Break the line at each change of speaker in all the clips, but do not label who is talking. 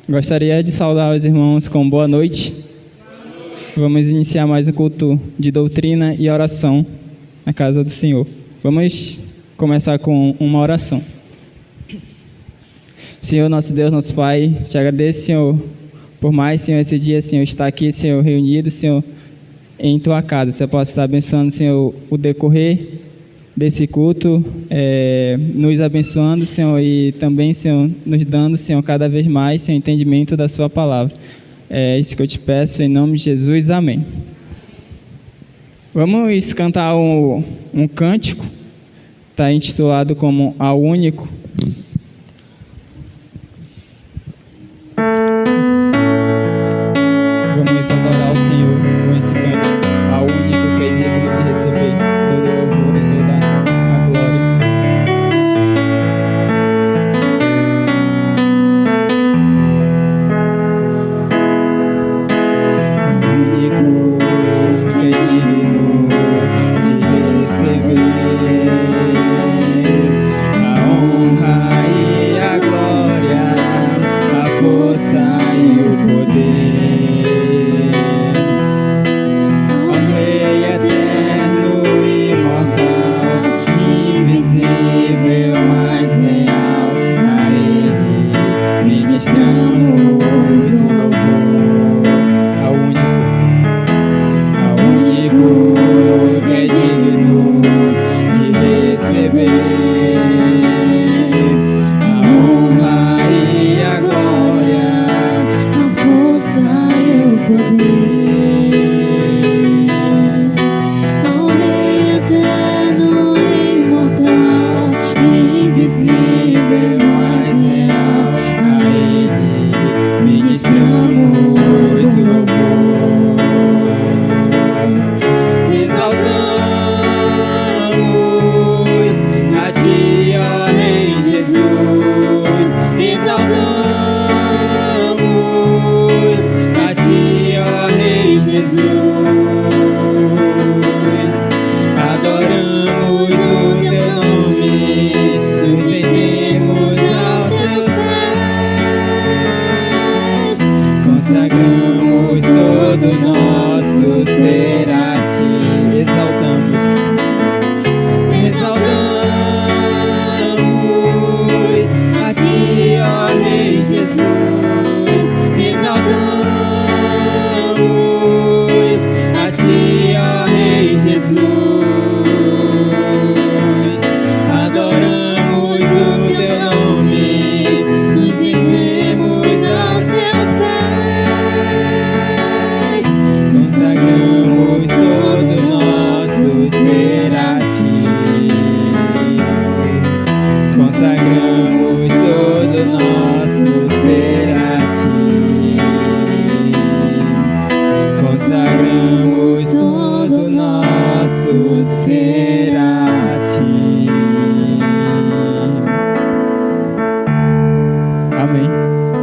Gostaria de saudar os irmãos com boa noite. Vamos iniciar mais um culto de doutrina e oração na casa do Senhor. Vamos começar com uma oração. Senhor, nosso Deus, nosso Pai, te agradeço, Senhor, por mais, Senhor, esse dia, Senhor, estar aqui, Senhor, reunido, Senhor, em Tua casa. Senhor, possa estar abençoando, Senhor, o decorrer desse culto, nos abençoando, Senhor, e também, Senhor, nos dando, Senhor, cada vez mais, Senhor, entendimento da Sua palavra. É isso que eu te peço, em nome de Jesus, amém. Vamos cantar um cântico, está intitulado como Ao Único. Vamos adorar o Senhor com esse cântico, ao único que é digno de receber todo louvor e toda a glória.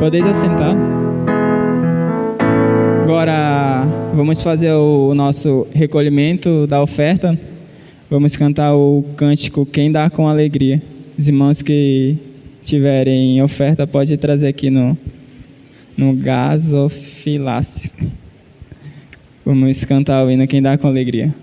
Podeis assentar. Agora vamos fazer o nosso recolhimento da oferta. Vamos cantar o cântico Quem Dá com Alegria. Os irmãos que tiverem oferta podem trazer aqui no gasofilácio. Vamos cantar o hino Quem Dá com Alegria.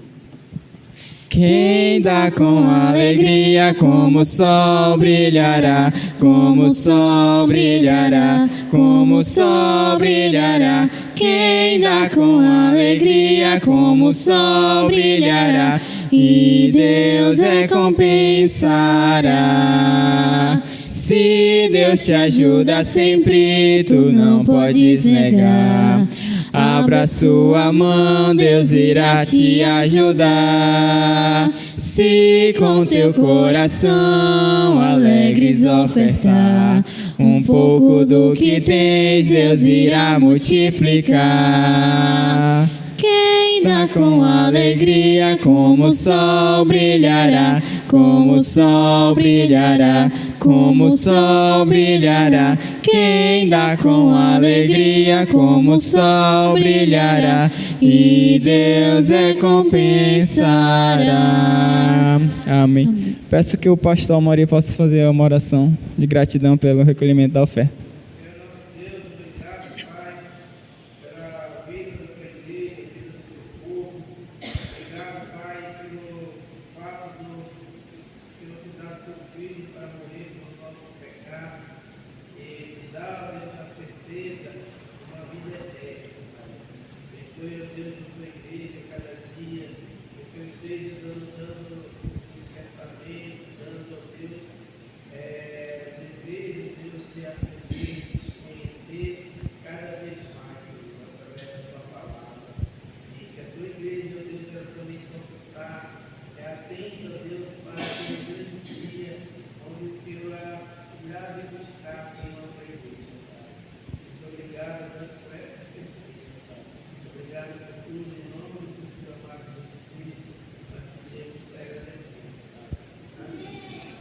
Quem dá com alegria, como o sol brilhará, como o sol brilhará, como o sol brilhará. Quem dá com alegria, como o sol brilhará, e Deus recompensará. Se Deus te ajuda sempre, tu não podes negar. Abra sua mão, Deus irá te ajudar. Se com teu coração alegres ofertar, um pouco do que tens, Deus irá multiplicar. Quem dá com alegria, como o sol brilhará, como o sol brilhará, como o sol brilhará. Quem dá com alegria, como o sol brilhará, e Deus recompensará. Amém. Peço que o pastor Amaury possa fazer uma oração de gratidão pelo recolhimento da oferta.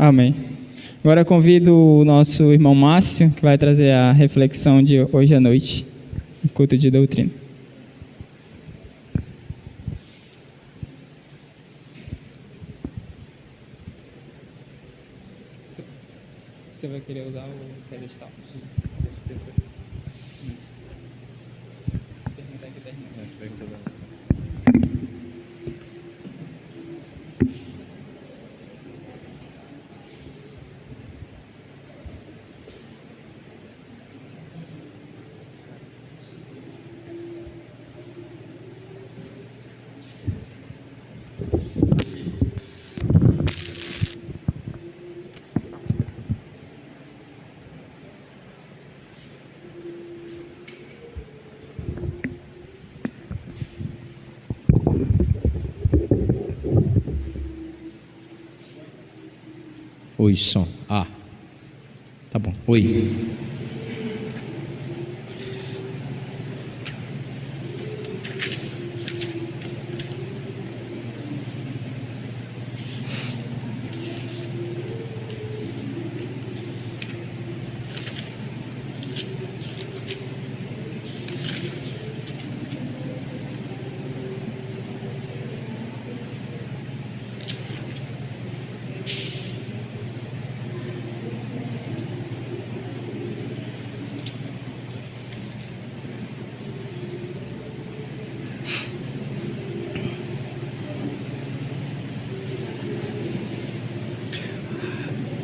Amém. Agora eu convido o nosso irmão Márcio, que vai trazer a reflexão de hoje à noite, no culto de doutrina. Você vai querer usar o pedestal? Sim.
Oi, som. Ah, tá bom. Oi.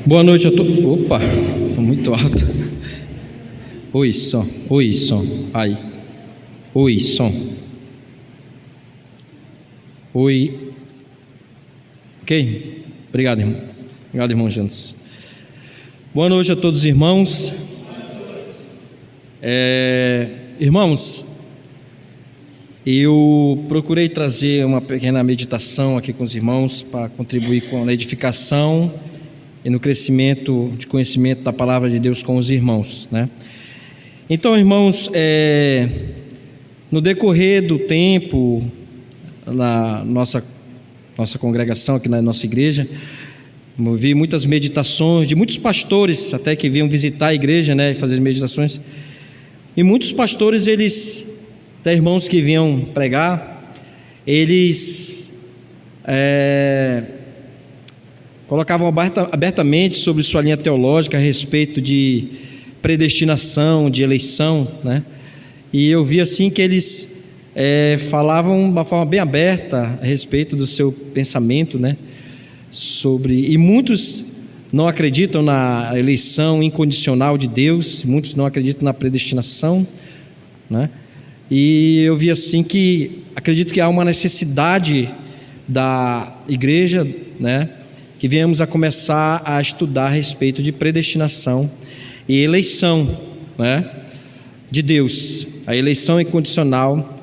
Boa noite a todos. Opa, estou muito alto. Oi, som. Oi, som. Aí. Oi, som. Oi. Ok? Obrigado, irmão. Obrigado, irmão Jantos. Boa noite a todos os irmãos. Irmãos, eu procurei trazer uma pequena meditação aqui com os irmãos para contribuir com a edificação e no crescimento de conhecimento da palavra de Deus com os irmãos, né? Então, irmãos, no decorrer do tempo, na nossa congregação, aqui na nossa igreja, eu vi muitas meditações de muitos pastores, até que vinham visitar a igreja, né, e fazer meditações, e muitos pastores, até irmãos que vinham pregar, eles colocavam abertamente sobre sua linha teológica a respeito de predestinação, de eleição, né? E eu vi assim que eles falavam de uma forma bem aberta a respeito do seu pensamento, né? E muitos não acreditam na eleição incondicional de Deus, muitos não acreditam na predestinação, né? E eu vi assim que acredito que há uma necessidade da igreja, né, que viemos a começar a estudar a respeito de predestinação e eleição, né, de Deus, a eleição incondicional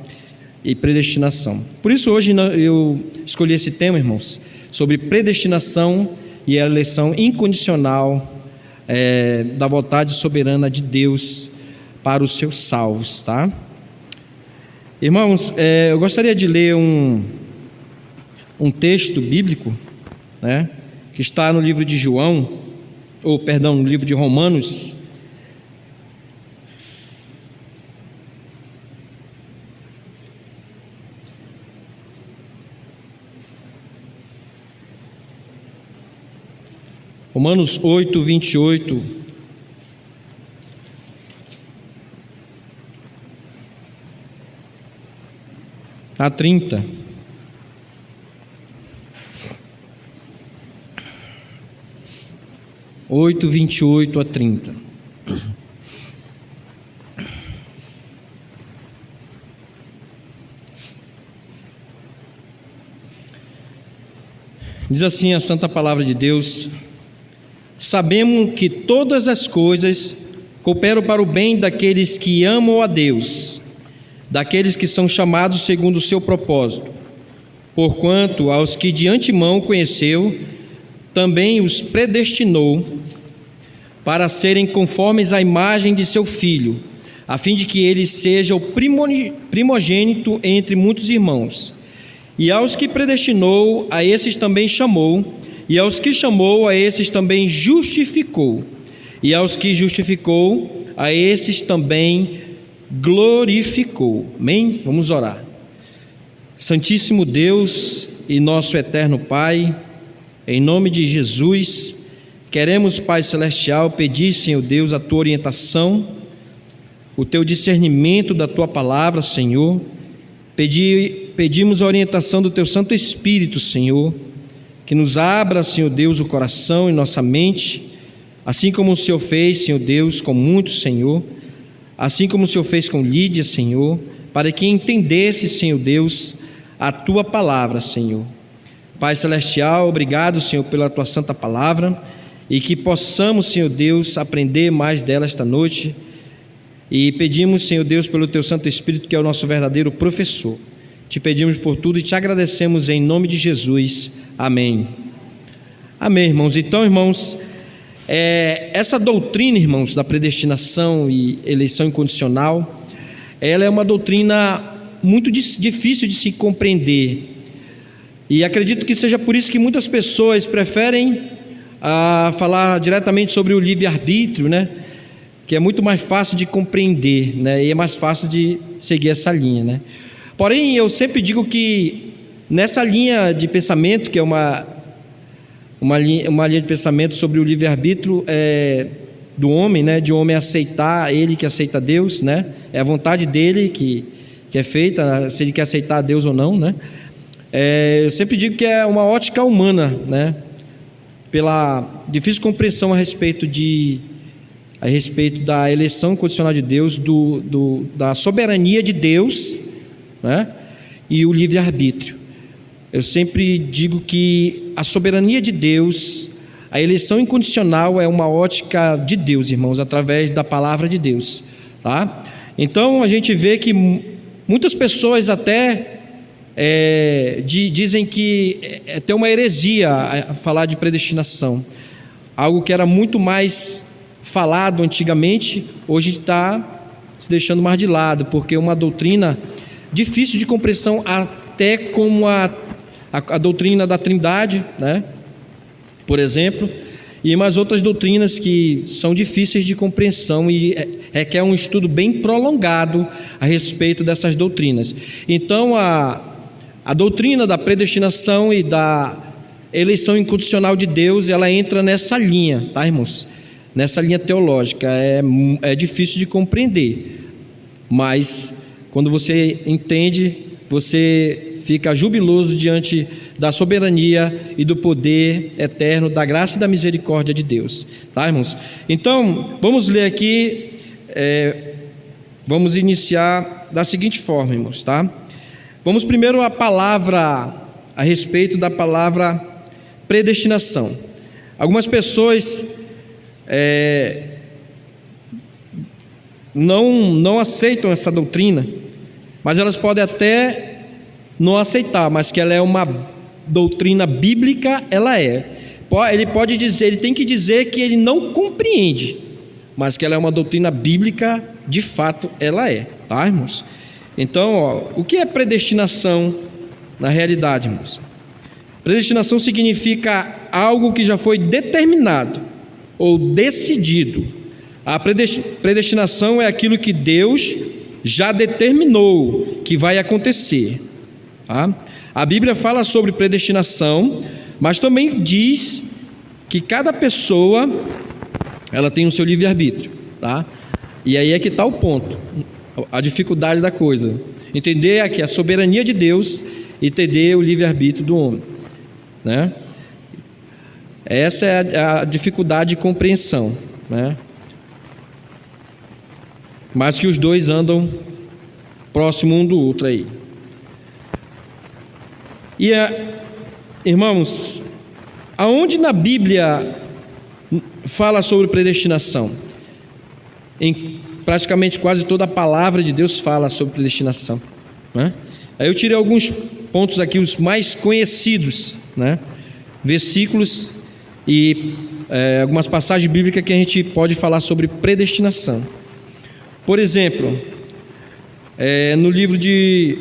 e predestinação. Por isso hoje eu escolhi esse tema, irmãos, sobre predestinação e a eleição incondicional da vontade soberana de Deus para os seus salvos, tá? Irmãos, eu gostaria de ler um texto bíblico, né, que está no livro de no livro de Romanos. Romanos 8, 28. a 30. Oito, 28 a 30. Diz assim a santa palavra de Deus: sabemos que todas as coisas cooperam para o bem daqueles que amam a Deus, daqueles que são chamados segundo o seu propósito. Porquanto aos que de antemão conheceu, também os predestinou para serem conformes à imagem de seu Filho, a fim de que ele seja o primogênito entre muitos irmãos. E aos que predestinou, a esses também chamou, e aos que chamou, a esses também justificou, e aos que justificou, a esses também glorificou. Amém? Vamos orar. Santíssimo Deus e nosso eterno Pai, em nome de Jesus, queremos, Pai Celestial, pedir, Senhor Deus, a Tua orientação, o Teu discernimento da Tua palavra, Senhor. Pedimos a orientação do Teu Santo Espírito, Senhor, que nos abra, Senhor Deus, o coração e nossa mente, assim como o Senhor fez, Senhor Deus, com muitos, Senhor, assim como o Senhor fez com Lídia, Senhor, para que entendesse, Senhor Deus, a Tua palavra, Senhor. Pai Celestial, obrigado, Senhor, pela Tua santa palavra, e que possamos, Senhor Deus, aprender mais dela esta noite, e pedimos, Senhor Deus, pelo Teu Santo Espírito, que é o nosso verdadeiro professor. Te pedimos por tudo e te agradecemos em nome de Jesus. Amém. Amém, irmãos. Então, irmãos, essa doutrina, irmãos, da predestinação e eleição incondicional, ela é uma doutrina muito difícil de se compreender. E acredito que seja por isso que muitas pessoas preferem falar diretamente sobre o livre-arbítrio, né? Que é muito mais fácil de compreender, né? E é mais fácil de seguir essa linha, né? Porém, eu sempre digo que nessa linha de pensamento, que é uma linha de pensamento sobre o livre-arbítrio do homem, né? De um homem aceitar, ele que aceita Deus, né? É a vontade dele que é feita, se ele quer aceitar Deus ou não, né? Eu sempre digo que é uma ótica humana, né? Pela difícil compreensão a respeito da eleição condicional de Deus, da soberania de Deus, né? E o livre-arbítrio. Eu sempre digo que a soberania de Deus, a eleição incondicional é uma ótica de Deus, irmãos, através da palavra de Deus, tá? Então a gente vê que muitas pessoas até dizem que é até uma heresia falar de predestinação, algo que era muito mais falado antigamente, hoje está se deixando mais de lado, porque é uma doutrina difícil de compreensão, até como a doutrina da Trindade, né? Por exemplo, e umas outras doutrinas que são difíceis de compreensão e requer um estudo bem prolongado a respeito dessas doutrinas. Então, a doutrina da predestinação e da eleição incondicional de Deus, ela entra nessa linha, tá, irmãos? Nessa linha teológica, é difícil de compreender, mas quando você entende, você fica jubiloso diante da soberania e do poder eterno, da graça e da misericórdia de Deus, tá, irmãos? Então, vamos ler aqui, vamos iniciar da seguinte forma, irmãos, tá? Vamos primeiro a respeito da palavra predestinação. Algumas pessoas não aceitam essa doutrina, mas elas podem até não aceitar, mas que ela é uma doutrina bíblica, ela é. Ele pode dizer, ele tem que dizer que ele não compreende, mas que ela é uma doutrina bíblica, de fato ela é, tá, irmãos? Então, o que é predestinação na realidade, irmãos? Predestinação significa algo que já foi determinado ou decidido. A predestinação é aquilo que Deus já determinou que vai acontecer, tá? A Bíblia fala sobre predestinação, mas também diz que cada pessoa ela tem o seu livre-arbítrio, tá? E aí é que está o ponto, a dificuldade da coisa. entender aqui a soberania de Deus e entender o livre-arbítrio do homem, né? Essa é a dificuldade de compreensão, né? Mas que os dois andam próximo um do outro aí. E irmãos, aonde na Bíblia fala sobre predestinação? Em praticamente quase toda a palavra de Deus fala sobre predestinação, né? Aí eu tirei alguns pontos aqui, os mais conhecidos, né? Versículos e algumas passagens bíblicas que a gente pode falar sobre predestinação. Por exemplo, no livro de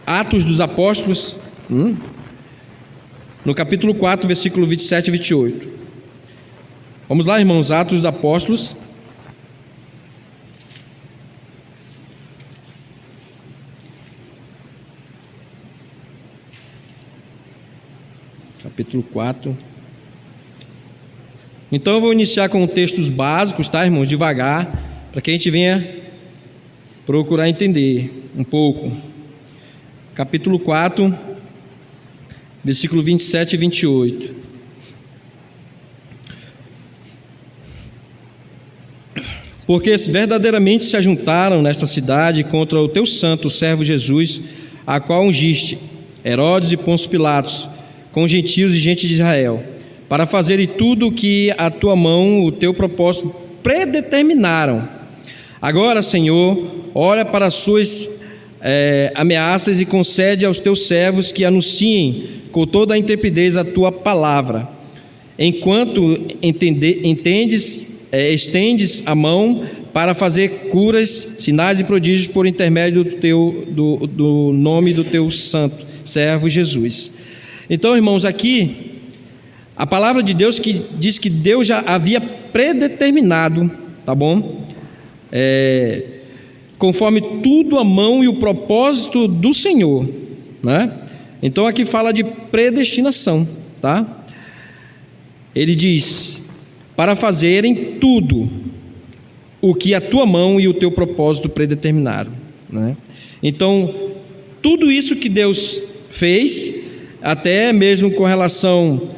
Atos dos Apóstolos, no capítulo 4, versículo 27 e 28. Vamos lá, irmãos, Atos dos Apóstolos. Capítulo 4. Então eu vou iniciar com textos básicos, tá, irmãos? Devagar, para que a gente venha procurar entender um pouco. Capítulo 4, versículo 27 e 28. Porque verdadeiramente se ajuntaram nesta cidade contra o teu santo servo Jesus, a qual ungiste, Herodes e Pôncio Pilatos, com gentios e gente de Israel, para fazerem tudo o que a tua mão, o teu propósito predeterminaram. Agora, Senhor, olha para as suas ameaças e concede aos teus servos que anunciem com toda a intrepidez a tua palavra, enquanto estendes a mão para fazer curas, sinais e prodígios por intermédio do nome do teu santo servo Jesus. Então, irmãos, aqui a palavra de Deus que diz que Deus já havia predeterminado, tá bom? Conforme tudo a mão e o propósito do Senhor, né? Então aqui fala de predestinação, tá? Ele diz: para fazerem tudo o que a tua mão e o teu propósito predeterminaram, né? Então, tudo isso que Deus fez, até mesmo com relação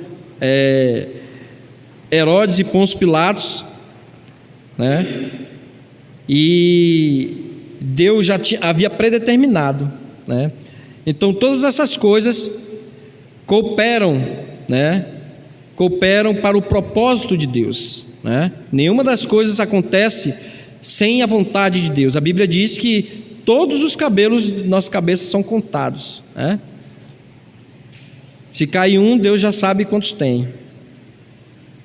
Herodes e Pôncio Pilatos, né? E Deus já havia predeterminado, né? Então todas essas coisas cooperam, né? Cooperam para o propósito de Deus, né? Nenhuma das coisas acontece sem a vontade de Deus. A Bíblia diz que todos os cabelos de nossa cabeça são contados, né? Se cai um, Deus já sabe quantos tem.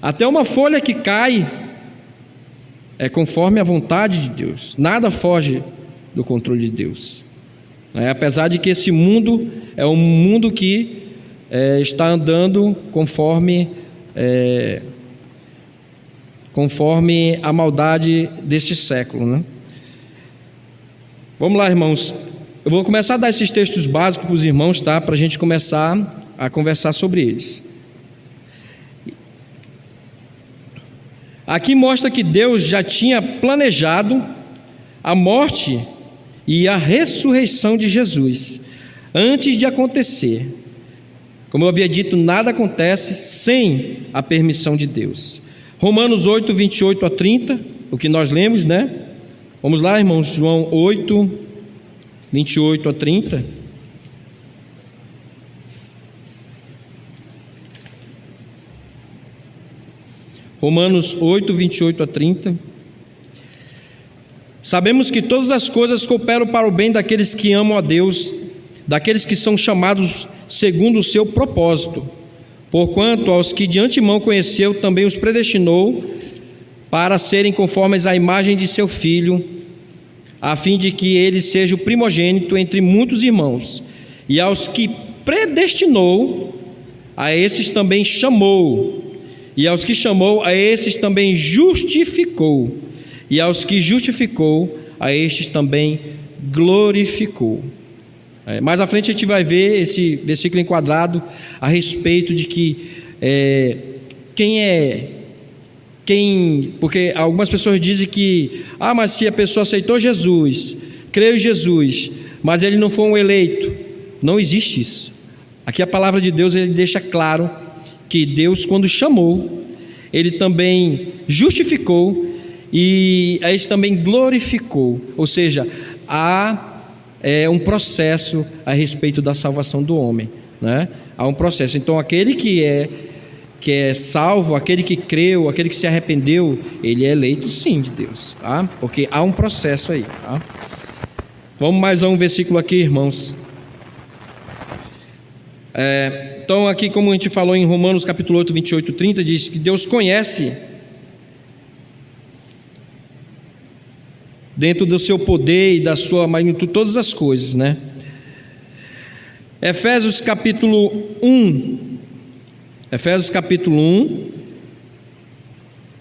Até uma folha que cai é conforme a vontade de Deus. Nada foge do controle de Deus. Apesar de que esse mundo é um mundo que está andando conforme a maldade deste século, né? Vamos lá, irmãos. Eu vou começar a dar esses textos básicos para os irmãos, tá? Para a gente começar a conversar sobre eles. Aqui mostra que Deus já tinha planejado a morte e a ressurreição de Jesus antes de acontecer. Como eu havia dito, nada acontece sem a permissão de Deus. Romanos 8, 28 a 30, o que nós lemos, né? Vamos lá, irmãos, João 8, 28 a 30. Romanos 8, 28 a 30. Sabemos que todas as coisas cooperam para o bem daqueles que amam a Deus, daqueles que são chamados segundo o seu propósito. Porquanto aos que de antemão conheceu, também os predestinou para serem conformes à imagem de seu Filho, a fim de que ele seja o primogênito entre muitos irmãos. E aos que predestinou, a esses também chamou. E aos que chamou, a esses também justificou. E aos que justificou, a estes também glorificou. Mais à frente a gente vai ver esse versículo enquadrado a respeito de que porque algumas pessoas dizem que mas se a pessoa aceitou Jesus, creu em Jesus, mas ele não foi um eleito. Não existe isso. Aqui a palavra de Deus, ele deixa claro que Deus, quando chamou, ele também justificou e a isso também glorificou. Ou seja, há um processo a respeito da salvação do homem, né? Há um processo. Então aquele que é salvo, aquele que creu, aquele que se arrependeu, ele é eleito sim de Deus, tá? Porque há um processo aí, tá? Vamos mais a um versículo aqui, irmãos. Então aqui, como a gente falou em Romanos capítulo 8, 28, 30, diz que Deus conhece, dentro do seu poder e da sua magnitude, todas as coisas, né? Efésios capítulo 1,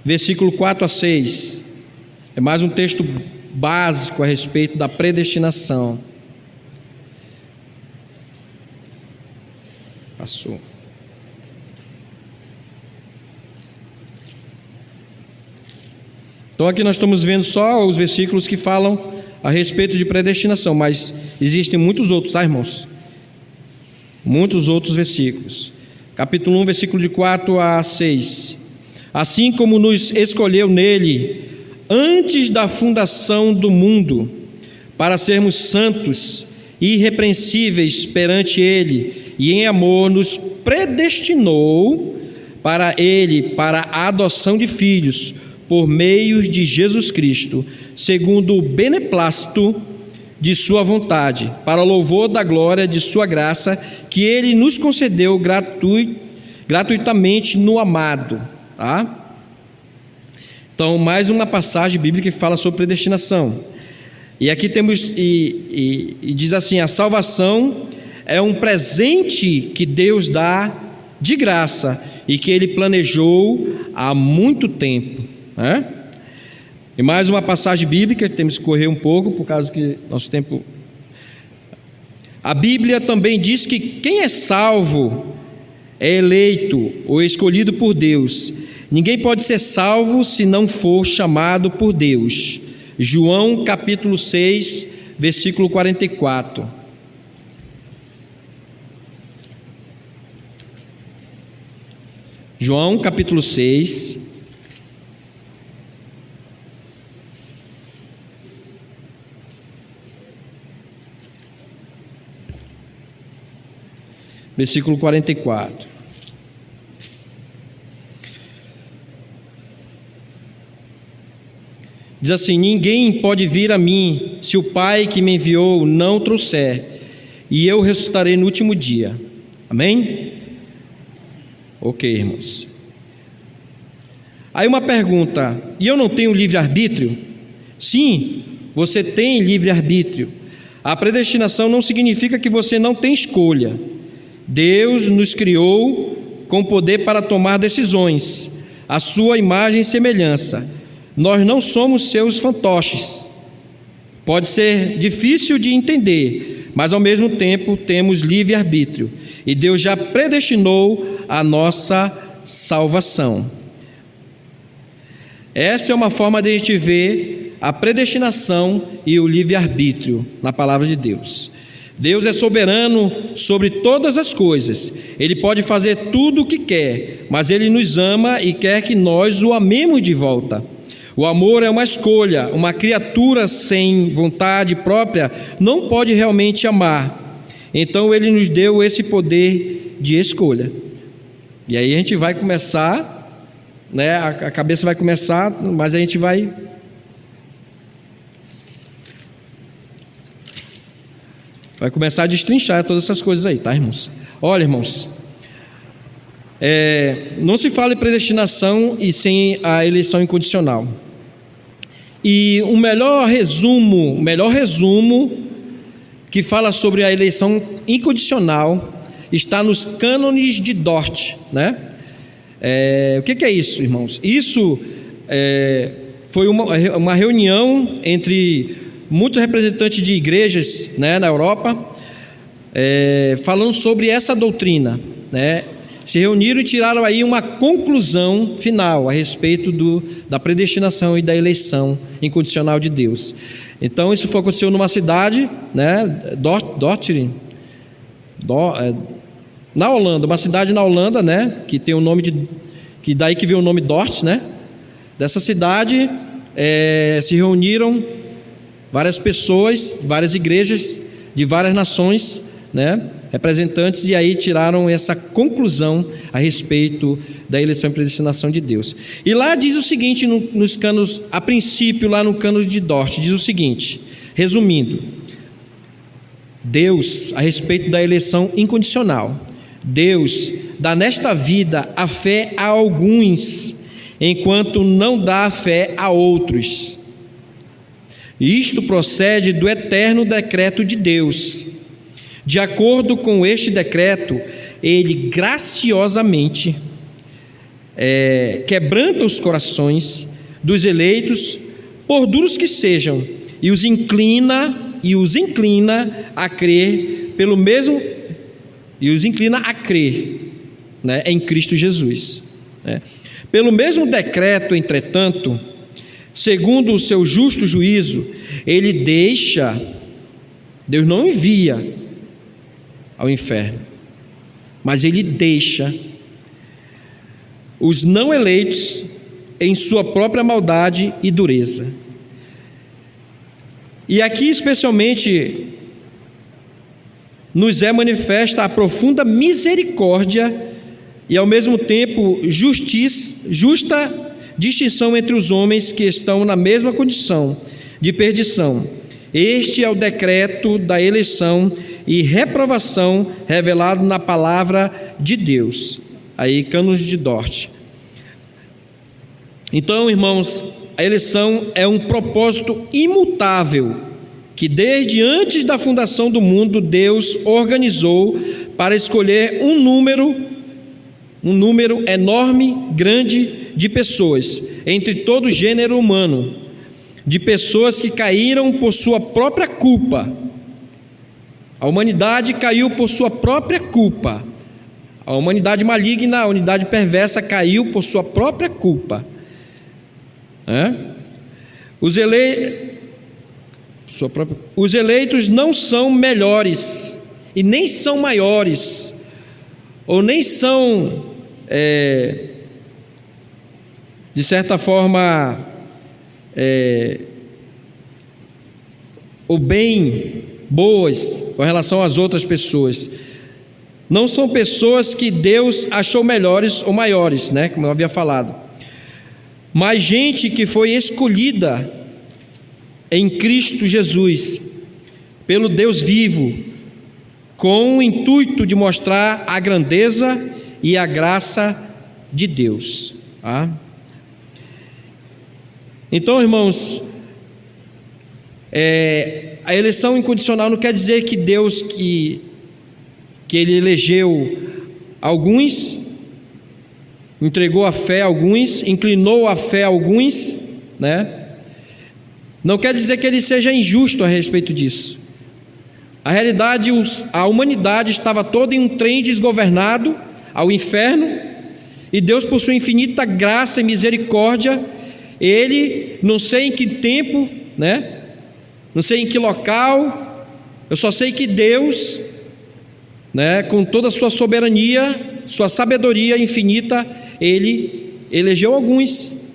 versículo 4 a 6, é mais um texto básico a respeito da predestinação. Passou. Então aqui nós estamos vendo só os versículos que falam a respeito de predestinação, mas existem muitos outros, tá, irmãos? Muitos outros versículos. Capítulo 1, versículo de 4 a 6. Assim como nos escolheu nele antes da fundação do mundo, para sermos santos e irrepreensíveis perante ele, e em amor nos predestinou para ele, para a adoção de filhos, por meio de Jesus Cristo, segundo o beneplácito de sua vontade, para o louvor da glória de sua graça, que ele nos concedeu gratuitamente no amado, tá? Então, mais uma passagem bíblica que fala sobre predestinação. E aqui temos, e diz assim: a salvação é um presente que Deus dá de graça e que ele planejou há muito tempo, né? E mais uma passagem bíblica, temos que correr um pouco por causa que nosso tempo. A Bíblia também diz que quem é salvo é eleito ou escolhido por Deus. Ninguém pode ser salvo se não for chamado por Deus. João capítulo 6, versículo 44. João capítulo 6, versículo 44. Diz assim: ninguém pode vir a mim se o Pai que me enviou não o trouxer, e eu ressuscitarei no último dia. Amém? Ok, irmãos. Aí uma pergunta: e eu não tenho livre-arbítrio? Sim, você tem livre-arbítrio. A predestinação não significa que você não tem escolha. Deus nos criou com poder para tomar decisões, à sua imagem e semelhança. Nós não somos seus fantoches. Pode ser difícil de entender, mas ao mesmo tempo temos livre-arbítrio, e Deus já predestinou a nossa salvação. Essa é uma forma de a gente ver a predestinação e o livre-arbítrio na palavra de Deus. Deus é soberano sobre todas as coisas. Ele pode fazer tudo o que quer, mas Ele nos ama e quer que nós o amemos de volta. O amor é uma escolha. Uma criatura sem vontade própria não pode realmente amar. Então Ele nos deu esse poder de escolha. E aí a gente vai começar, né? A cabeça vai começar, mas a gente vai começar a destrinchar todas essas coisas aí, tá, irmãos? Olha, irmãos, não se fala em predestinação e sem a eleição incondicional. E o melhor resumo que fala sobre a eleição incondicional está nos cânones de Dort, né? O que é isso, irmãos? Isso foi uma reunião entre muitos representantes de igrejas, né, na Europa, falando sobre essa doutrina, né? se reuniram e tiraram aí uma conclusão final a respeito da predestinação e da eleição incondicional de Deus. Então isso aconteceu numa cidade, né, Dortmund, na Holanda, uma cidade na Holanda, né, que tem o nome que daí que veio o nome Dort, né? Dessa cidade se reuniram várias pessoas, várias igrejas de várias nações, né, representantes, e aí tiraram essa conclusão a respeito da eleição e predestinação de Deus. E lá diz o seguinte, nos cânones, a princípio, lá no cânon de Dort, diz o seguinte, resumindo: Deus, a respeito da eleição incondicional, Deus dá nesta vida a fé a alguns, enquanto não dá a fé a outros. Isto procede do eterno decreto de Deus. De acordo com este decreto, Ele graciosamente quebranta os corações dos eleitos, por duros que sejam, e os inclina a crer pelo mesmo, e os inclina a crer, né, em Cristo Jesus, né? Pelo mesmo decreto, entretanto, segundo o seu justo juízo, Deus não envia ao inferno, mas Ele deixa os não eleitos em sua própria maldade e dureza. E aqui especialmente nos é manifesta a profunda misericórdia e ao mesmo tempo justa distinção entre os homens que estão na mesma condição de perdição. Este é o decreto da eleição e reprovação revelado na palavra de Deus. Aí, cânones de Dort. Então, irmãos, a eleição é um propósito imutável que desde antes da fundação do mundo Deus organizou para escolher um número enorme, grande de pessoas, entre todo o gênero humano, de pessoas que caíram por sua própria culpa. A humanidade caiu por sua própria culpa. A humanidade maligna, a humanidade perversa caiu por sua própria culpa. Os eleitos não são melhores e nem são maiores, ou nem são de certa forma ou bem boas com relação às outras pessoas. Não são pessoas que Deus achou melhores ou maiores, né, como eu havia falado, mas gente que foi escolhida em Cristo Jesus pelo Deus vivo, com o intuito de mostrar a grandeza e a graça de Deus. Então, irmãos, a eleição incondicional não quer dizer que Deus que Ele elegeu alguns, entregou a fé a alguns, inclinou a fé a alguns, né? Não quer dizer que Ele seja injusto a respeito disso. A realidade, a humanidade estava toda em um trem desgovernado ao inferno, e Deus, por sua infinita graça e misericórdia, Ele, não sei em que tempo, né? Não sei em que local, eu só sei que Deus, né, com toda a sua soberania, sua sabedoria infinita, Ele elegeu alguns.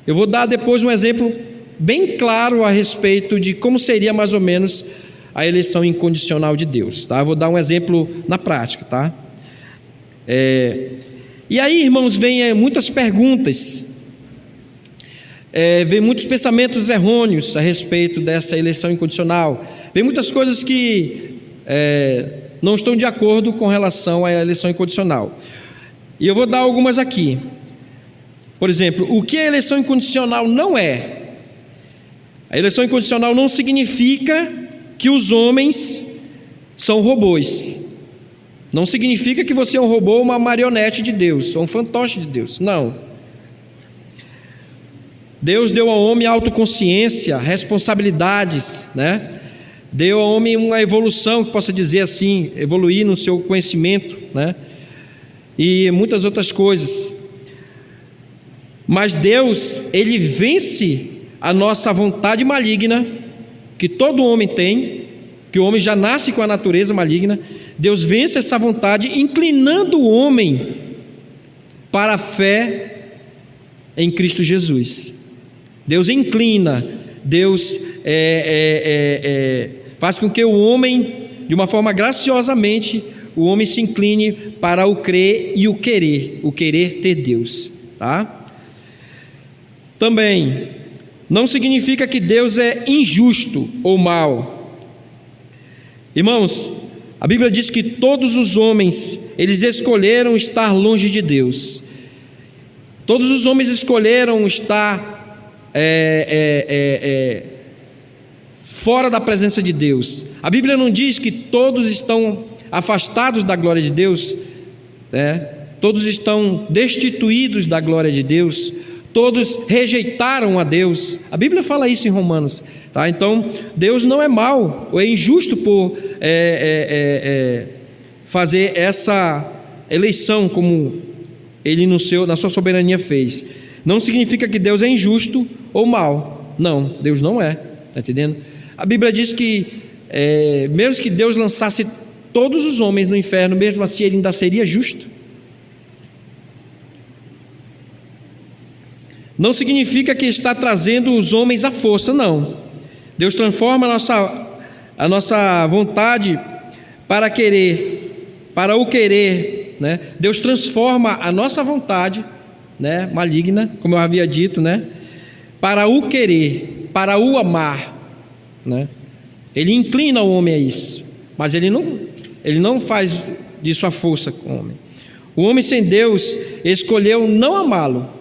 Eu vou dar depois um exemplo bem claro a respeito de como seria mais ou menos a eleição incondicional de Deus, tá? Eu vou dar um exemplo na prática, tá? E aí, irmãos, vem muitas perguntas, vem muitos pensamentos errôneos a respeito dessa eleição incondicional, vem muitas coisas que não estão de acordo com relação à eleição incondicional, e eu vou dar algumas aqui. Por exemplo, o que a eleição incondicional não é? A eleição incondicional não significa que os homens são robôs. Não significa que você é um robô, uma marionete de Deus, ou um fantoche de Deus. Não. Deus deu ao homem autoconsciência, responsabilidades, né? Deu ao homem uma evolução, que possa dizer assim, evoluir no seu conhecimento, né? e muitas outras coisas. Mas Deus, Ele vence a nossa vontade maligna, que todo homem tem, que o homem já nasce com a natureza maligna. Deus vence essa vontade, inclinando o homem para a fé em Cristo Jesus. Deus inclina, Deus faz com que o homem, de uma forma graciosamente, o homem se incline para o crer e o querer ter Deus, tá? Também não significa que Deus é injusto ou mau. Irmãos, a Bíblia diz que todos os homens, eles escolheram estar longe de Deus. Todos os homens escolheram estar fora da presença de Deus. A Bíblia não diz que todos estão afastados da glória de Deus, né? Todos estão destituídos da glória de Deus, todos rejeitaram a Deus. A Bíblia fala isso em Romanos, tá? Então Deus não é mau ou é injusto por fazer essa eleição como Ele na sua soberania fez. Não significa que Deus é injusto ou mau. Não, Deus não é, está entendendo? A Bíblia diz que mesmo que Deus lançasse todos os homens no inferno, mesmo assim Ele ainda seria justo. Não significa que está trazendo os homens à força, não. Deus transforma a nossa vontade para o querer, né? Deus transforma a nossa vontade, né, maligna, como eu havia dito, né, para o querer, para o amar, né? Ele inclina o homem a isso, mas ele não faz disso a força com o homem. O homem sem Deus escolheu não amá-lo.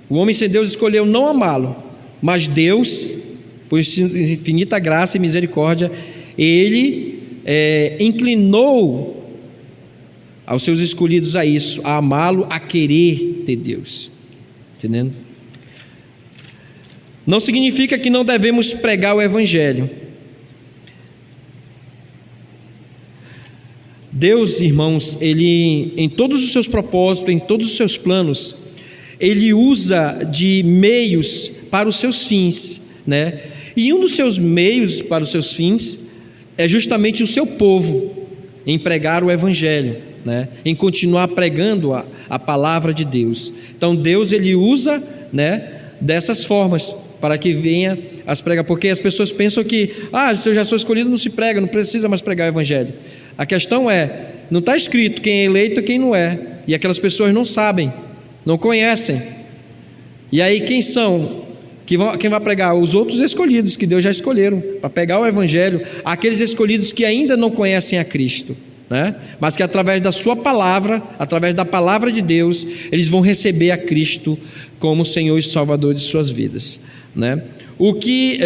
O homem sem Deus escolheu não amá-lo, mas Deus, por infinita graça e misericórdia, Ele inclinou aos seus escolhidos a isso, a amá-lo, a querer ter Deus, entendendo? Não significa que não devemos pregar o Evangelho. Deus, irmãos, Ele, em todos os seus propósitos, em todos os seus planos, Ele usa de meios para os seus fins, né? E um dos seus meios para os seus fins é justamente o seu povo, em pregar o Evangelho, né? Em continuar pregando a palavra de Deus. Então Deus, Ele usa, né, dessas formas para que venha as pregas, porque as pessoas pensam que se eu já sou escolhido não se prega, não precisa mais pregar o Evangelho. A questão não está escrito quem é eleito e quem não é, e aquelas pessoas não sabem, não conhecem. E aí quem são? Quem vai pregar? Os outros escolhidos que Deus já escolheram para pegar o Evangelho, aqueles escolhidos que ainda não conhecem a Cristo, né? Mas que através da sua palavra, através da palavra de Deus, eles vão receber a Cristo como Senhor e Salvador de suas vidas, né? O que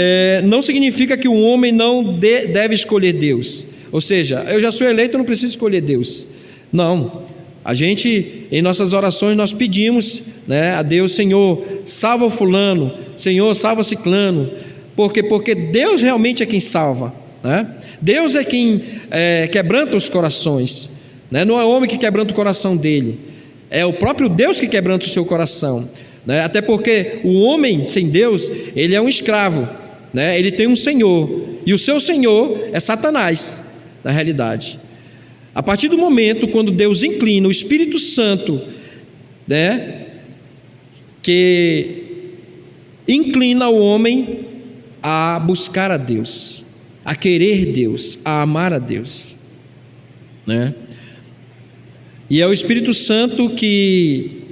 não significa que o homem não deve escolher Deus. Ou seja, eu já sou eleito, eu não preciso escolher Deus. Não. A gente, em nossas orações, nós pedimos, né, a Deus: Senhor, salva o fulano, Senhor, salva o ciclano, porque Deus realmente é quem salva, né? Deus é quem quebranta os corações, né? Não é o homem que quebranta o coração dele, é o próprio Deus que quebranta o seu coração, né? Até porque o homem sem Deus, ele é um escravo, né? Ele tem um senhor, e o seu senhor é Satanás, na realidade. A partir do momento quando Deus inclina o Espírito Santo, né, que inclina o homem a buscar a Deus, a querer Deus, a amar a Deus, né? E é o Espírito Santo que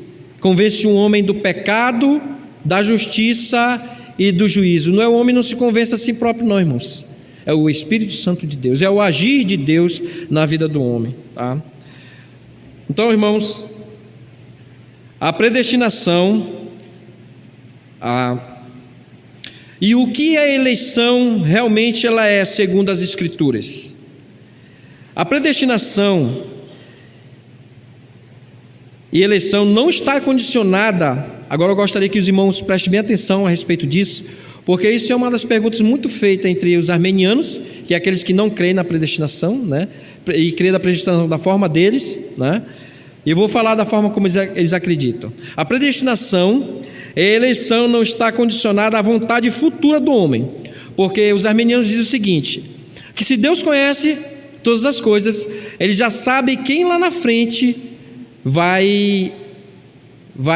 convence um homem do pecado, da justiça e do juízo. Não é o homem, não se convence a si próprio, não, irmãos. É o Espírito Santo de Deus, é o agir de Deus na vida do homem, tá? Então, irmãos, a predestinação, e o que a eleição realmente ela é, segundo as Escrituras. A predestinação e eleição não está condicionada. Agora eu gostaria que os irmãos prestem bem atenção a respeito disso, porque isso é uma das perguntas muito feitas entre os armenianos, que é aqueles que não creem na predestinação, né? E creem na predestinação da forma deles, né? E eu vou falar da forma como eles acreditam. A predestinação, a eleição não está condicionada à vontade futura do homem, porque os arminianos dizem o seguinte, que se Deus conhece todas as coisas, Ele já sabe quem lá na frente vai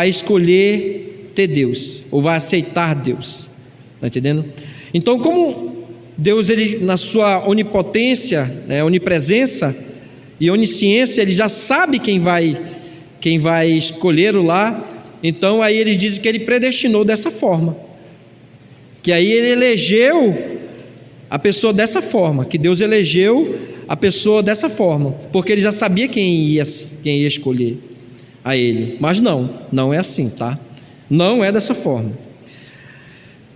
escolher ter Deus, ou vai aceitar Deus. Está entendendo? Então, como Deus, Ele, na sua onipotência, né, onipresença e onisciência, Ele já sabe quem vai escolhê-lo lá, então aí eles dizem que Ele predestinou dessa forma, que aí Ele elegeu a pessoa dessa forma, que Deus elegeu a pessoa dessa forma, porque Ele já sabia quem ia escolher a Ele. Mas não é assim, tá? Não é dessa forma.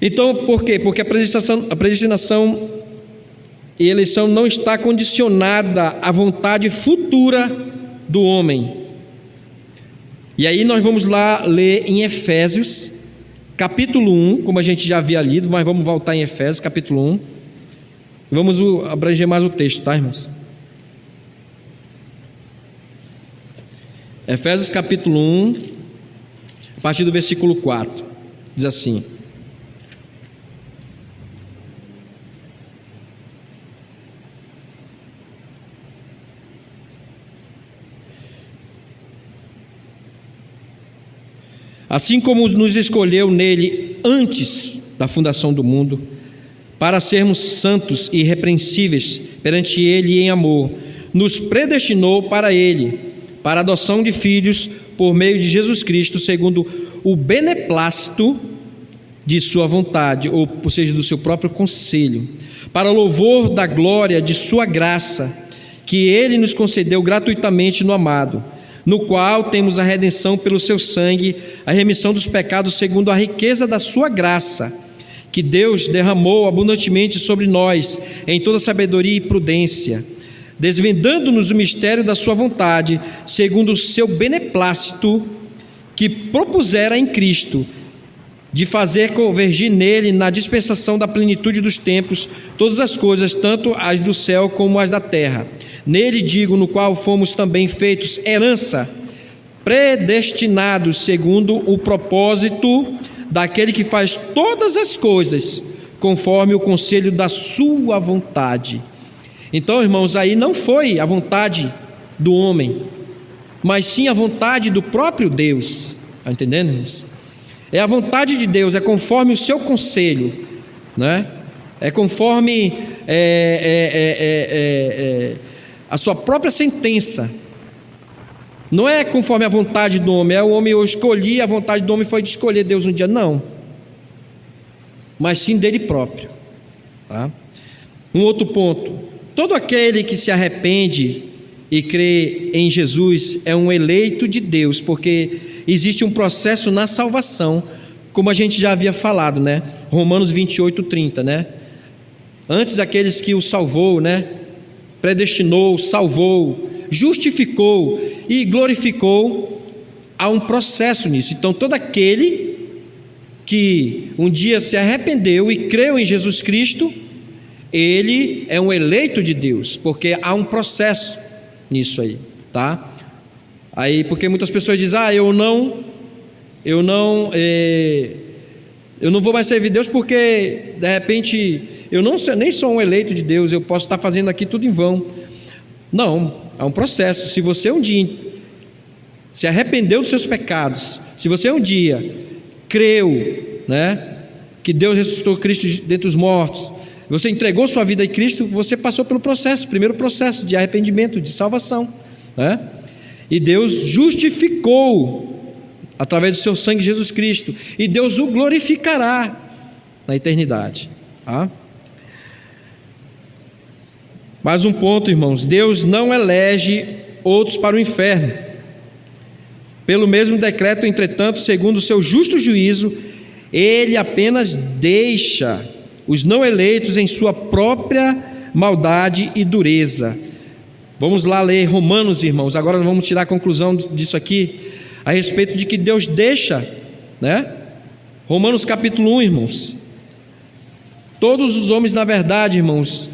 Então, por quê? Porque a predestinação e eleição não está condicionada à vontade futura do homem. E aí nós vamos lá ler em Efésios, capítulo 1, como a gente já havia lido, mas vamos voltar em Efésios, capítulo 1. Vamos abranger mais o texto, tá, irmãos? Efésios capítulo 1, a partir do versículo 4, diz assim: assim como nos escolheu nele antes da fundação do mundo, para sermos santos e irrepreensíveis perante Ele em amor, nos predestinou para Ele, para a adoção de filhos por meio de Jesus Cristo, segundo o beneplácito de sua vontade, ou seja, do seu próprio conselho, para louvor da glória de sua graça, que Ele nos concedeu gratuitamente no amado, no qual temos a redenção pelo seu sangue, a remissão dos pecados segundo a riqueza da sua graça, que Deus derramou abundantemente sobre nós, em toda sabedoria e prudência, desvendando-nos o mistério da sua vontade, segundo o seu beneplácito, que propusera em Cristo, de fazer convergir nele, na dispensação da plenitude dos tempos, todas as coisas, tanto as do céu como as da terra. Nele, digo, no qual fomos também feitos herança, predestinados segundo o propósito daquele que faz todas as coisas conforme o conselho da sua vontade. Então, irmãos, aí não foi a vontade do homem, mas sim a vontade do próprio Deus. Está entendendo, irmãos? É a vontade de Deus, é conforme o seu conselho, né? É conforme a sua própria sentença. Não é conforme a vontade do homem, o homem, eu escolhi, a vontade do homem foi de escolher Deus um dia, não, mas sim dele próprio, tá? Um outro ponto: todo aquele que se arrepende e crê em Jesus é um eleito de Deus, porque existe um processo na salvação, como a gente já havia falado, né? Romanos 28:30, né? Antes aqueles que o salvou, né? Predestinou, salvou, justificou e glorificou, há um processo nisso. Então, todo aquele que um dia se arrependeu e creu em Jesus Cristo, ele é um eleito de Deus, porque há um processo nisso aí, tá? Aí, porque muitas pessoas dizem, eu não vou mais servir Deus porque de repente eu nem sou um eleito de Deus, eu posso estar fazendo aqui tudo em vão. Não, há um processo. Se você um dia se arrependeu dos seus pecados, se você um dia creu, né, que Deus ressuscitou Cristo dentre os mortos, você entregou sua vida a Cristo, você passou pelo processo, primeiro processo de arrependimento, de salvação, né? E Deus justificou através do seu sangue Jesus Cristo, e Deus o glorificará na eternidade, tá? Mais um ponto, irmãos: Deus não elege outros para o inferno. Pelo mesmo decreto, entretanto, segundo o seu justo juízo, Ele apenas deixa os não eleitos em sua própria maldade e dureza. Vamos lá ler Romanos, irmãos. Agora nós vamos tirar a conclusão disso aqui, a respeito de que Deus deixa, né? Romanos capítulo 1, irmãos. Todos os homens, na verdade, irmãos,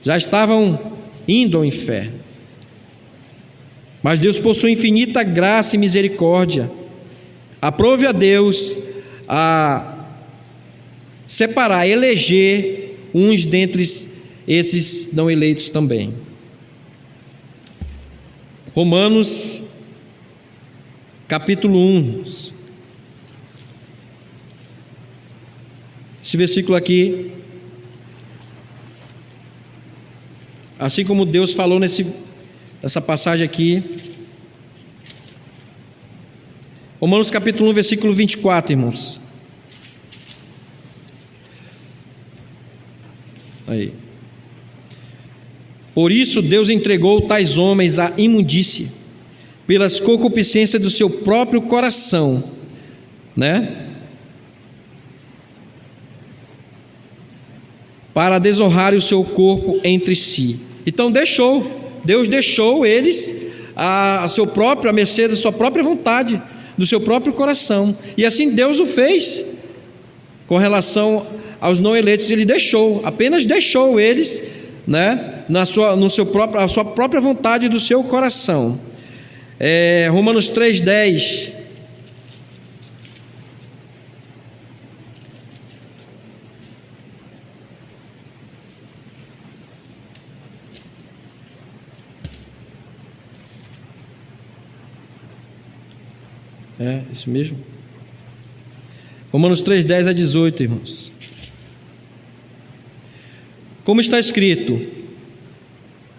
já estavam indo ao inferno, Mas Deus, por sua infinita graça e misericórdia, aprove a Deus a separar, eleger uns dentre esses não eleitos também. Romanos capítulo 1. Esse versículo aqui, assim como Deus falou nessa passagem aqui, Romanos capítulo 1, versículo 24, irmãos. Aí. Por isso Deus entregou tais homens à imundície, pelas concupiscências do seu próprio coração, né? Para desonrarem o seu corpo entre si. Então Deus deixou eles a mercê da sua própria vontade, do seu próprio coração. E assim Deus o fez com relação aos não eleitos. Ele apenas deixou eles, né, a sua própria vontade do seu coração. Romanos 3:10. Isso mesmo. Romanos 3:10 a 18, irmãos. Como está escrito: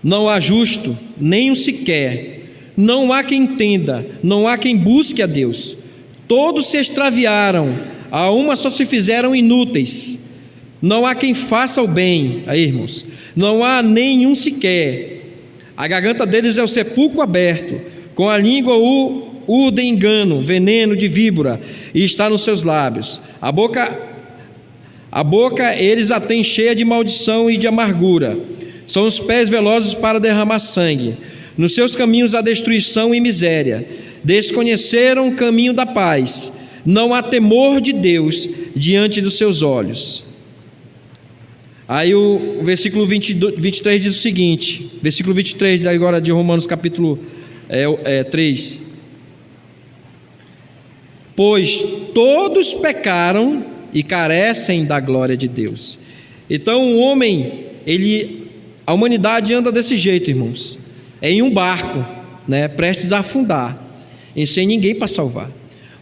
não há justo, nem um sequer, não há quem entenda, não há quem busque a Deus. Todos se extraviaram, a uma só se fizeram inúteis. Não há quem faça o bem. Aí, irmãos, não há nenhum sequer. A garganta deles é o sepulcro aberto, com a língua de engano, veneno de víbora, e está nos seus lábios. A boca eles a têm cheia de maldição e de amargura. São os pés velozes para derramar sangue. Nos seus caminhos há destruição e miséria. Desconheceram o caminho da paz. Não há temor de Deus diante dos seus olhos. Aí o versículo 23 diz o seguinte, versículo 23 agora de Romanos capítulo 3. Pois todos pecaram e carecem da glória de Deus. Então o homem, a humanidade anda desse jeito, irmãos, em um barco, né, prestes a afundar, e sem ninguém para salvar.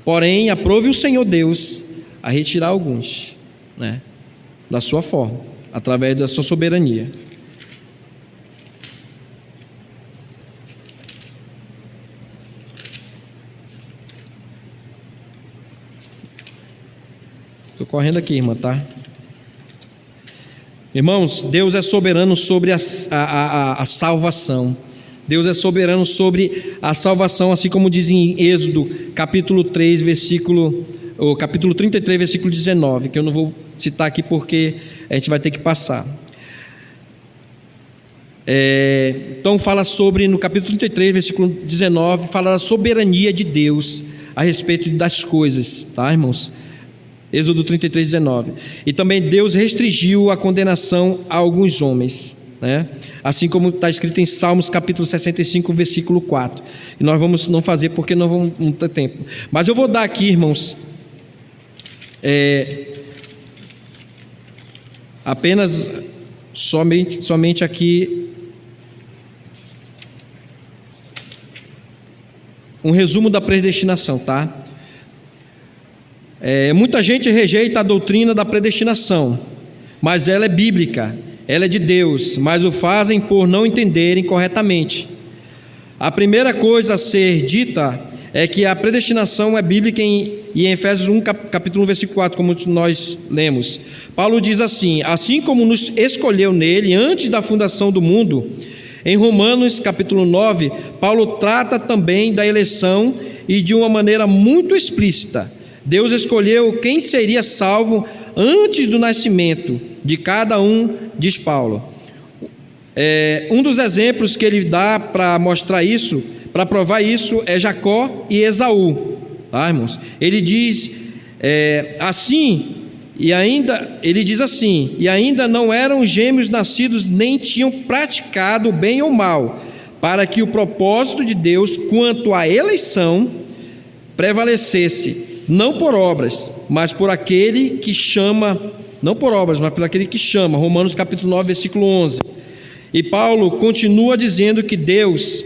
Porém, aprove o Senhor Deus a retirar alguns, né, da sua forma, através da sua soberania. Estou correndo aqui, irmã, tá? Irmãos, Deus é soberano sobre a salvação. Deus é soberano sobre a salvação, assim como diz em Êxodo, capítulo 3, capítulo 33, versículo 19, que eu não vou citar aqui porque a gente vai ter que passar. Então fala sobre, no capítulo 33, versículo 19, fala da soberania de Deus a respeito das coisas, tá, irmãos? Êxodo 33, 19. E também Deus restringiu a condenação a alguns homens, né? Assim como está escrito em Salmos capítulo 65, versículo 4. E nós vamos não fazer porque não vamos ter tempo. Mas eu vou dar aqui, irmãos, apenas somente aqui um resumo da predestinação, tá? Muita gente rejeita a doutrina da predestinação, mas ela é bíblica, ela é de Deus, mas o fazem por não entenderem corretamente. A primeira coisa a ser dita é que a predestinação é bíblica e em Efésios 1, capítulo 1, versículo 4, como nós lemos, Paulo diz assim: assim como nos escolheu nele antes da fundação do mundo. Em Romanos capítulo 9, Paulo trata também da eleição e de uma maneira muito explícita. Deus escolheu quem seria salvo antes do nascimento de cada um, diz Paulo. Um dos exemplos que ele dá para mostrar isso, para provar isso, é Jacó e Esaú, tá, irmãos? Ele diz e ainda não eram gêmeos nascidos, nem tinham praticado bem ou mal, para que o propósito de Deus quanto à eleição prevalecesse, não por obras, mas por aquele que chama, não por obras, mas por aquele que chama, Romanos capítulo 9, versículo 11. E Paulo continua dizendo que Deus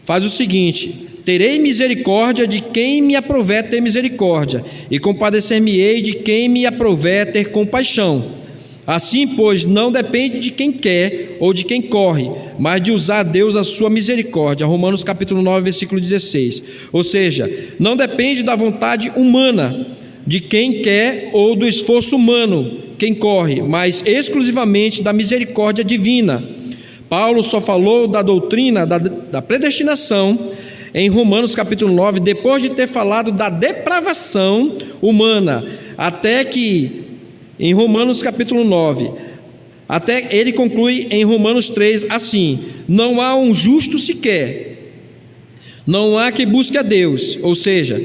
faz o seguinte: terei misericórdia de quem me aprouver ter misericórdia, e compadecer-me-ei de quem me aprouver ter compaixão. Assim, pois, não depende de quem quer ou de quem corre, mas de usar Deus a sua misericórdia. Romanos capítulo 9, versículo 16. Ou seja, não depende da vontade humana, de quem quer ou do esforço humano, quem corre, mas exclusivamente da misericórdia divina. Paulo só falou da doutrina da predestinação em Romanos capítulo 9, depois de ter falado da depravação humana, até que em Romanos capítulo 9, até ele conclui em Romanos 3 assim: não há um justo sequer, não há que busque a Deus. Ou seja,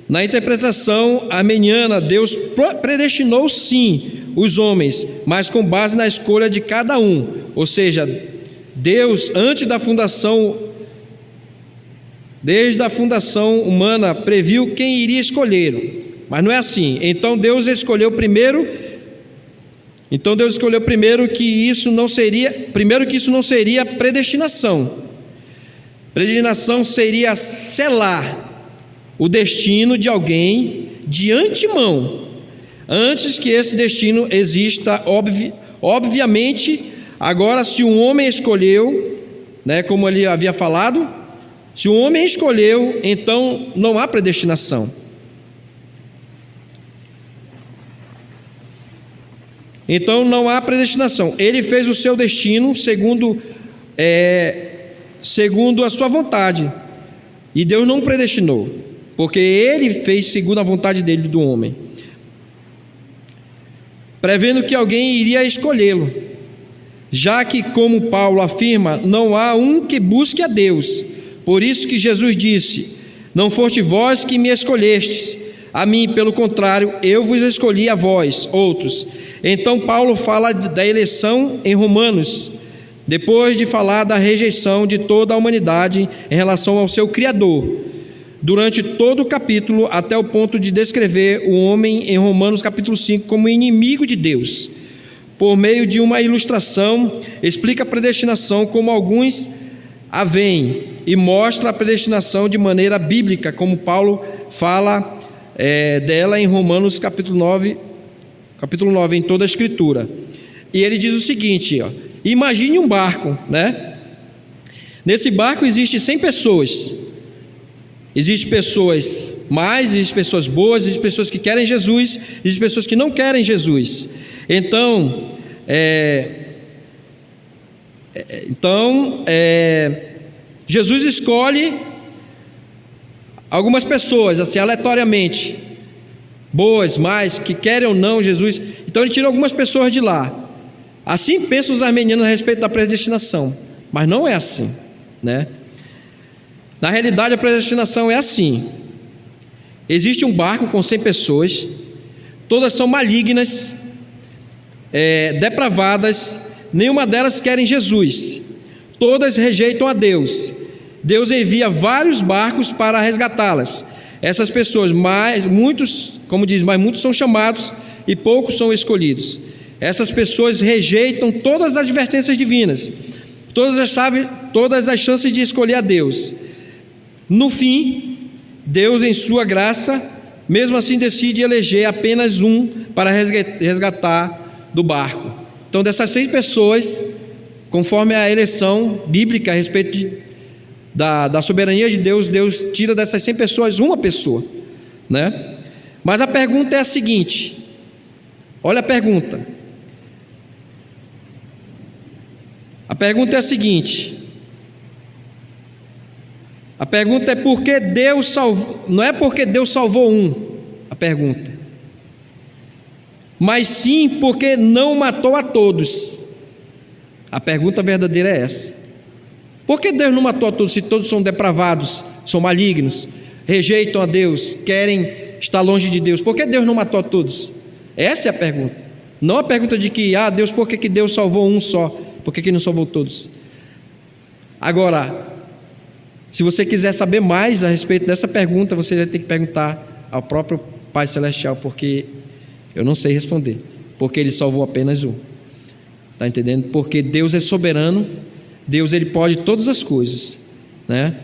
na interpretação armeniana, Deus predestinou sim os homens, mas com base na escolha de cada um. Ou seja, Deus, antes da fundação, desde a fundação humana, previu quem iria escolhê-lo, mas não é assim. Então Deus escolheu primeiro que isso não seria predestinação. Predestinação seria selar o destino de alguém de antemão, antes que esse destino exista, obviamente. Agora, se um homem escolheu, como ele havia falado, se um homem escolheu, então não há predestinação. Então não há predestinação. Ele fez o seu destino segundo a sua vontade, e Deus não predestinou, porque ele fez segundo a vontade dele, do homem, prevendo que alguém iria escolhê-lo, já que, como Paulo afirma, não há um que busque a Deus. Por isso que Jesus disse: não foste vós que me escolhestes a mim, pelo contrário, eu vos escolhi a vós, outros. Então Paulo fala da eleição em Romanos, depois de falar da rejeição de toda a humanidade em relação ao seu Criador, durante todo o capítulo, até o ponto de descrever o homem em Romanos capítulo 5 como inimigo de Deus. Por meio de uma ilustração, explica a predestinação como alguns a veem, e mostra a predestinação de maneira bíblica, como Paulo fala dela em Romanos capítulo 9, em toda a Escritura. E ele diz o seguinte: imagine um barco, Nesse barco existe 100 pessoas. Existem pessoas más, existem pessoas boas, existem pessoas que querem Jesus, existem pessoas que não querem Jesus. Então, Jesus escolhe algumas pessoas, assim, aleatoriamente, boas, más, que querem ou não Jesus. Então ele tira algumas pessoas de lá. Assim pensam os armenianos a respeito da predestinação, mas não é assim, Na realidade, a predestinação é assim: existe um barco com 100 pessoas, todas são malignas, depravadas, nenhuma delas querem Jesus, todas rejeitam a Deus. Deus envia vários barcos para resgatá-las. Essas pessoas, muitos são chamados e poucos são escolhidos. Essas pessoas rejeitam todas as advertências divinas, todas as chances de escolher a Deus. No fim, Deus, em sua graça, mesmo assim decide eleger apenas um para resgatar do barco. Então, dessas 6 pessoas, conforme a eleição bíblica a respeito da soberania de Deus, Deus tira dessas 100 pessoas uma pessoa, Mas a pergunta é a seguinte: olha a pergunta. A pergunta é a seguinte: a pergunta é por que Deus salvou, não é porque Deus salvou um, a pergunta, mas sim porque não matou a todos. A pergunta verdadeira é essa: por que Deus não matou a todos, se todos são depravados, são malignos, rejeitam a Deus, querem estar longe de Deus? Por que Deus não matou a todos? Essa é a pergunta. Não a pergunta de que, Deus, por que Deus salvou um só? Por que não salvou todos? Agora, se você quiser saber mais a respeito dessa pergunta, você vai ter que perguntar ao próprio Pai Celestial, porque eu não sei responder, porque Ele salvou apenas um. Está entendendo? Porque Deus é soberano, Deus Ele pode todas as coisas, né?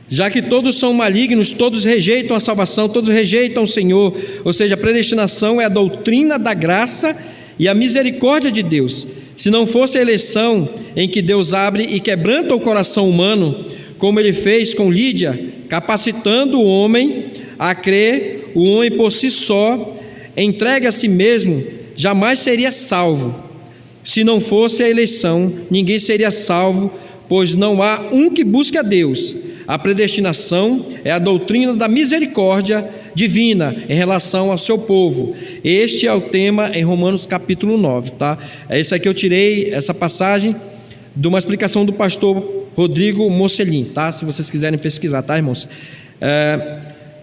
Já que todos são malignos, todos rejeitam a salvação, todos rejeitam o Senhor, ou seja, a predestinação é a doutrina da graça e a misericórdia de Deus. Se não fosse a eleição em que Deus abre e quebranta o coração humano, como Ele fez com Lídia, capacitando o homem a crer, o homem por si só, entregue a si mesmo, jamais seria salvo. Se não fosse a eleição, ninguém seria salvo, pois não há um que busque a Deus. A predestinação é a doutrina da misericórdia divina em relação ao seu povo. Este é o tema em Romanos capítulo 9, tá? É isso aqui, eu tirei essa passagem de uma explicação do pastor Rodrigo Mocelin, tá? Se vocês quiserem pesquisar, tá, irmãos?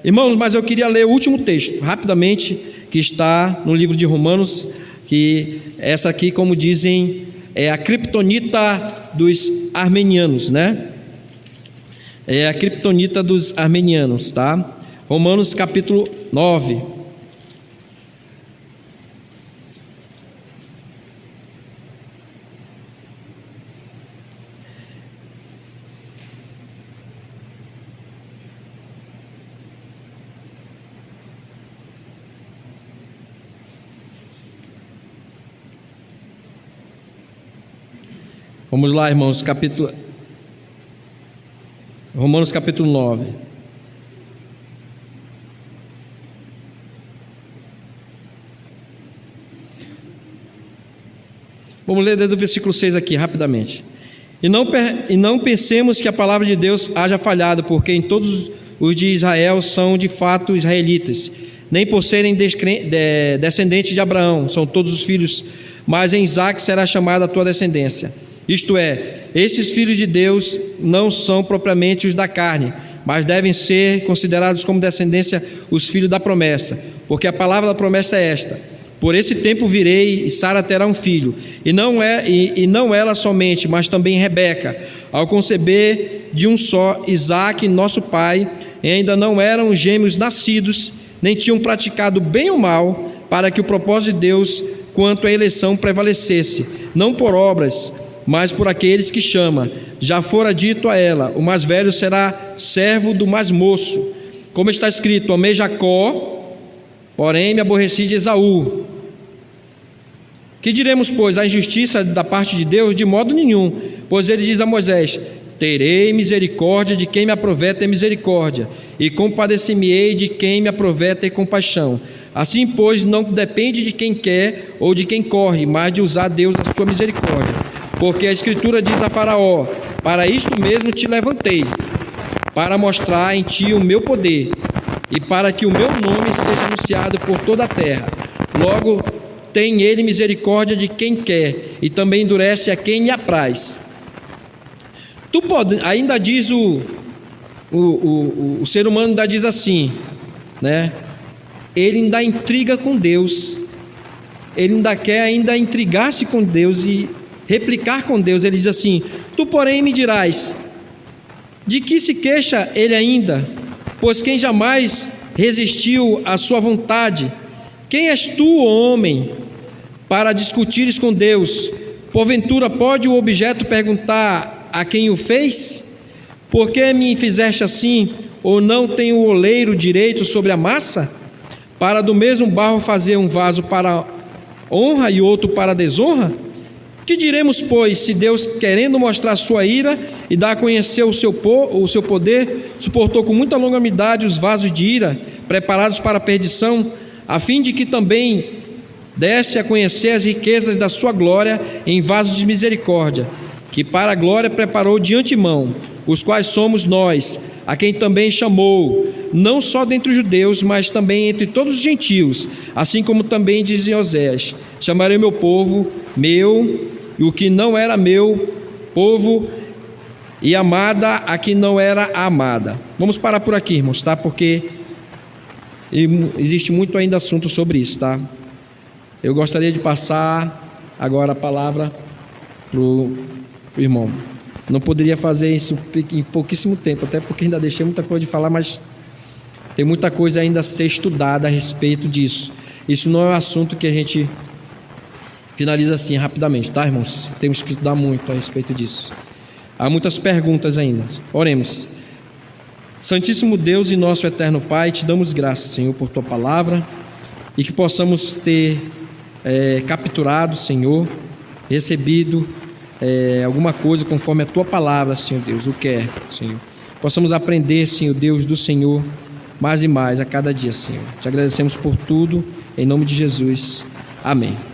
Irmãos, mas eu queria ler o último texto, rapidamente, que está no livro de Romanos, que essa aqui, como dizem, é a criptonita dos armenianos, né? É a criptonita dos armenianos, tá? Romanos capítulo 9. Vamos lá, irmãos, Romanos capítulo 9. Vamos ler desde o versículo 6 aqui, rapidamente. E não pensemos que a palavra de Deus haja falhado, porque em todos os de Israel são de fato israelitas, nem por serem descendentes de Abraão, são todos os filhos, mas em Isaque será chamada a tua descendência. Isto é, esses filhos de Deus não são propriamente os da carne, mas devem ser considerados como descendência os filhos da promessa, porque a palavra da promessa é esta: por esse tempo virei e Sara terá um filho, e não ela somente, mas também Rebeca, ao conceber de um só Isaque, nosso pai, e ainda não eram gêmeos nascidos, nem tinham praticado bem ou mal, para que o propósito de Deus quanto à eleição prevalecesse, não por obras, mas por aqueles que chama. Já fora dito a ela: o mais velho será servo do mais moço. Como está escrito: amei Jacó, porém me aborreci de Esaú. Que diremos, pois, a injustiça da parte de Deus? De modo nenhum, pois ele diz a Moisés: terei misericórdia de quem me aprover ter misericórdia, e compadecer-me-ei de quem me aprover ter compaixão. Assim, pois, não depende de quem quer ou de quem corre, mas de usar Deus a sua misericórdia. Porque a Escritura diz a Faraó: para isto mesmo te levantei, para mostrar em ti o meu poder, e para que o meu nome seja anunciado por toda a terra. Logo, tem ele misericórdia de quem quer, e também endurece a quem lhe apraz. Ainda diz o ser humano ainda diz assim, né? Ele ainda intriga com Deus, ele ainda quer intrigar-se com Deus e replicar com Deus. Ele diz assim: tu porém me dirás, de que se queixa ele ainda? Pois quem jamais resistiu à sua vontade? Quem és tu, homem, para discutires com Deus? Porventura pode o objeto perguntar a quem o fez? Por que me fizeste assim? Ou não tem o oleiro direito sobre a massa? Para do mesmo barro fazer um vaso para honra e outro para desonra? Que diremos, pois, se Deus, querendo mostrar sua ira e dar a conhecer o seu poder, suportou com muita longanimidade os vasos de ira, preparados para a perdição, a fim de que também desse a conhecer as riquezas da sua glória em vasos de misericórdia, que para a glória preparou de antemão, os quais somos nós, a quem também chamou, não só dentre os judeus, mas também entre todos os gentios, assim como também diz Oséias: chamarei meu povo meu, e o que não era meu povo, e amada a que não era a amada. Vamos parar por aqui, irmãos, tá? Porque existe muito ainda assunto sobre isso, tá? Eu gostaria de passar agora a palavra para o irmão. Não poderia fazer isso em pouquíssimo tempo, até porque ainda deixei muita coisa de falar, mas tem muita coisa ainda a ser estudada a respeito disso. Isso não é um assunto que a gente finaliza assim rapidamente, tá, irmãos? Temos que estudar muito a respeito disso. Há muitas perguntas ainda. Oremos. Santíssimo Deus e nosso eterno Pai, te damos graças, Senhor, por tua palavra, e que possamos ter capturado, Senhor, recebido alguma coisa conforme a tua palavra, Senhor Deus, o que é, Senhor. Possamos aprender, Senhor Deus, do Senhor mais e mais a cada dia, Senhor. Te agradecemos por tudo, em nome de Jesus. Amém.